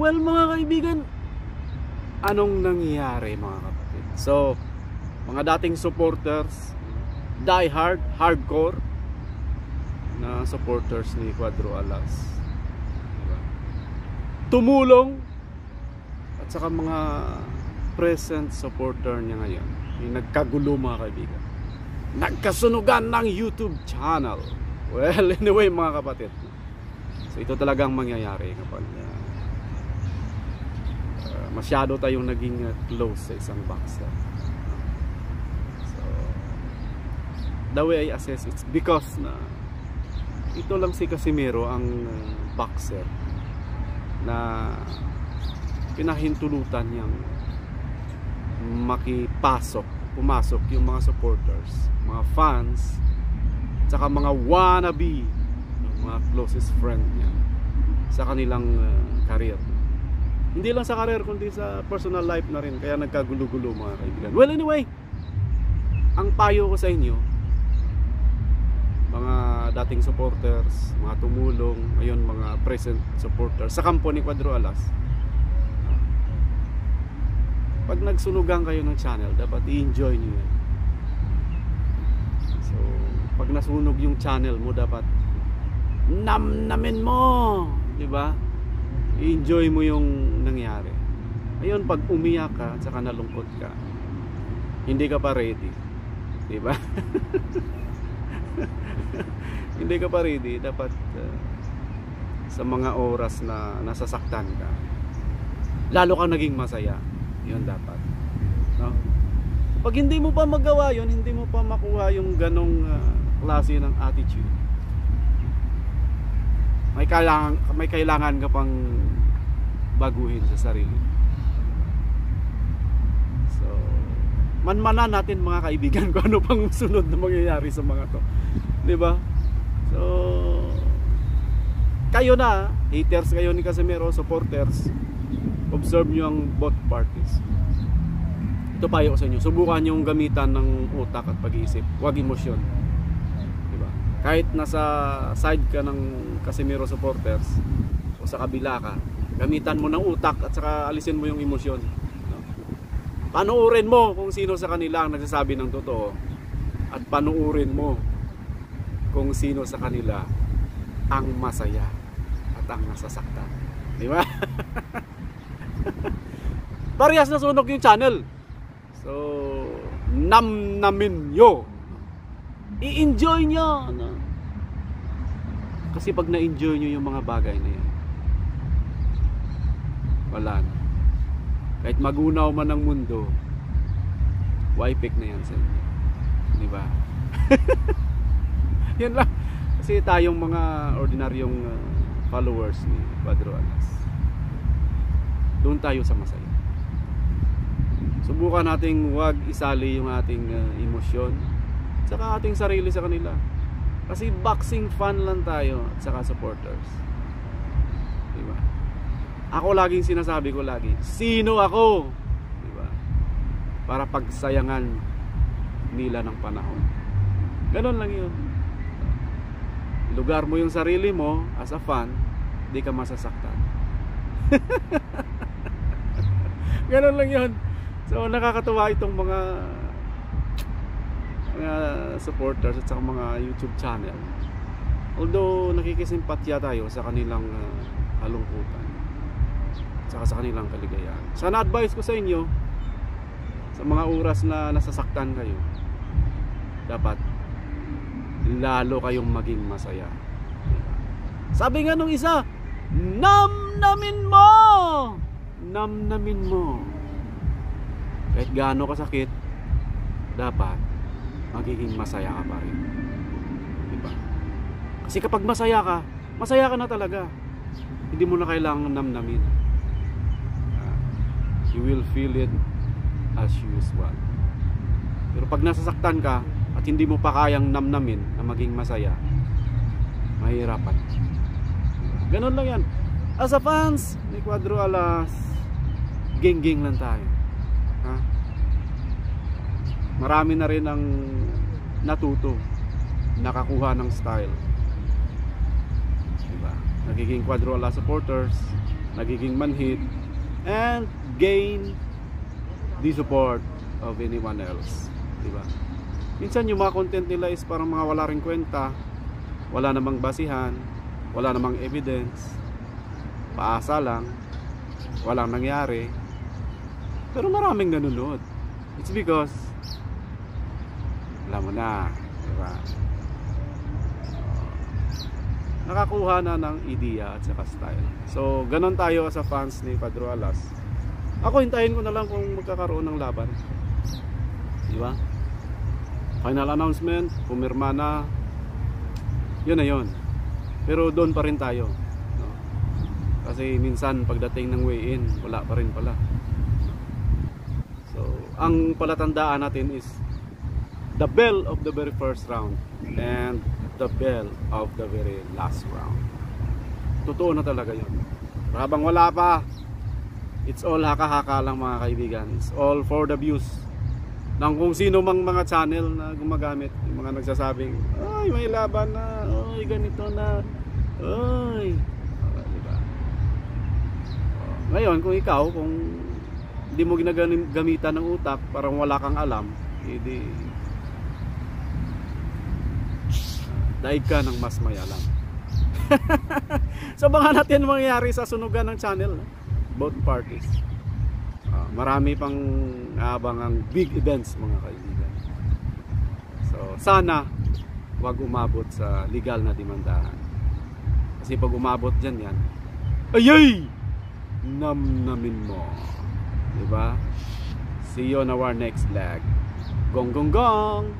Well, mga kaibigan, anong nangyayari mga kapatid? So, mga dating supporters, die-hard, hardcore na supporters ni Cuadro Alas, diba? Tumulong, at saka mga present supporter niya ngayon, yung nagkagulo mga kaibigan, nagkasunugan ng YouTube channel. Well, anyway mga kapatid, so ito talagang mangyayari kapag masyado tayong naging close sa isang boxer. So the way I assess it's because na ito lang si Casimero ang boxer na pinahintulutan niyang pumasok yung mga supporters, mga fans, tsaka mga wannabe, mga closest friend niya sa kanilang career. Hindi lang sa career kundi sa personal life na rin, kaya nagkagulo-gulo mga kaibigan. Well, anyway, ang payo ko sa inyo, mga dating supporters, mga tumulong, ngayon mga present supporters sa kampo ni Cuadro Alas, pag nagsunugan kayo ng channel, dapat i-enjoy nyo yan. So, pag nasunog yung channel mo, dapat namnamin mo, di ba? I-enjoy mo yung nangyari. Ayun, pag umiyak ka at saka nalungkot ka, hindi ka pa ready, di ba? Hindi ka pa ready. Dapat sa mga oras na nasasaktan ka, lalo kang naging masaya. Yun dapat, no? Pag hindi mo pa magawa yun, hindi mo pa makuha yung ganong klase ng attitude, may kailangan ka pang baguhin sa sarili. So, manmanan natin mga kaibigan kung ano pang sunod na mangyayari sa mga to, di ba? So, kayo na, haters kayo ni Casimero, supporters, observe nyo ang both parties. Ito payo ko sa inyo, subukan nyo yung gamitan ng utak at pag-iisip, huwag emosyon, diba? Kahit nasa side ka ng Casimero supporters o sa kabila ka, gamitan mo ng utak at saka alisin mo yung emosyon, no? Panuurin mo kung sino sa kanila ang nagsasabi ng totoo, at panuurin mo kung sino sa kanila ang masaya at ang nasasaktan, di ba? Parehas na sunog yung channel. So, namnamin nyo, i-enjoy nyo, no? Kasi pag na-enjoy nyo yung mga bagay na yan, wala na. Kahit magunaw man ang mundo, wipik na yan sa inyo, di ba? Yan lang. Kasi tayong mga ordinaryong followers ni Cuadro Alas, doon tayo sa masaya. Subukan nating huwag isali yung ating emosyon saka ating sarili sa kanila. Kasi boxing fan lang tayo at saka supporters, diba? Ako laging sinasabi ko lagi, sino ako? Diba? Para pagsayangan nila ng panahon. Ganon lang yun. Lugar mo yung sarili mo as a fan, di ka masasaktan. Ganon lang yun. So nakakatuwa itong mga supporters at saka mga YouTube channel. Although nakikisimpatya tayo sa kanilang halungkutan at saka sa kanilang kaligayahan. Sana advice ko sa inyo, sa mga oras na nasasaktan kayo, dapat lalo kayong maging masaya. Sabi nga nung isa, namnamin mo! Namnamin mo. Kahit gaano kasakit, dapat magiging masaya ka pa rin, diba? Kasi kapag masaya ka na talaga. Hindi mo na kailangan namnamin. You will feel it as usual. Pero pag nasasaktan ka at hindi mo pa kayang namnamin na maging masaya, mahirapan. Ganon lang yan. As a fans ni Cuadro Alas, ging-ging lang tayo. Ha? Marami na rin ang natuto, nakakuha ng style, diba? Nagiging Cuadro Alas supporters, nagiging manhid, and gain the support of anyone else, diba? Minsan yung mga content nila is parang mga wala ring kwenta, wala namang basihan, wala namang evidence, paasa lang, walang nangyari, pero maraming nanonood. It's because alam mo na, diba? Nakakuha na ng idea at saka style. So ganon tayo sa fans ni Padro Alas. Ako hintayin ko na lang kung magkakaroon ng laban, diba? Final announcement, pumirma na, yun na yun. Pero doon pa rin tayo, no? Kasi minsan pagdating ng weigh-in, wala pa rin pala. So ang palatandaan natin is the bell of the very first round and the bell of the very last round. Totoo na talaga yun. Habang wala pa, it's all haka-haka lang mga kaibigan. It's all for the views ng kung sino mang mga channel na gumagamit, yung mga nagsasabing ay may laban na, ay ganito na, ay diba? Ngayon kung ikaw, kung hindi mo ginagamitan ng utak, parang wala kang alam, hindi daig ka ng mas may alam. So baka natin mangyayari sa sunugan ng channel, both parties. Marami pang abangang big events mga kaibigan. So sana wag umabot sa legal na demandahan. Kasi pag umabot dyan yan, ayay! Namnamin mo. Diba? See you on our next vlog. Gong gong gong!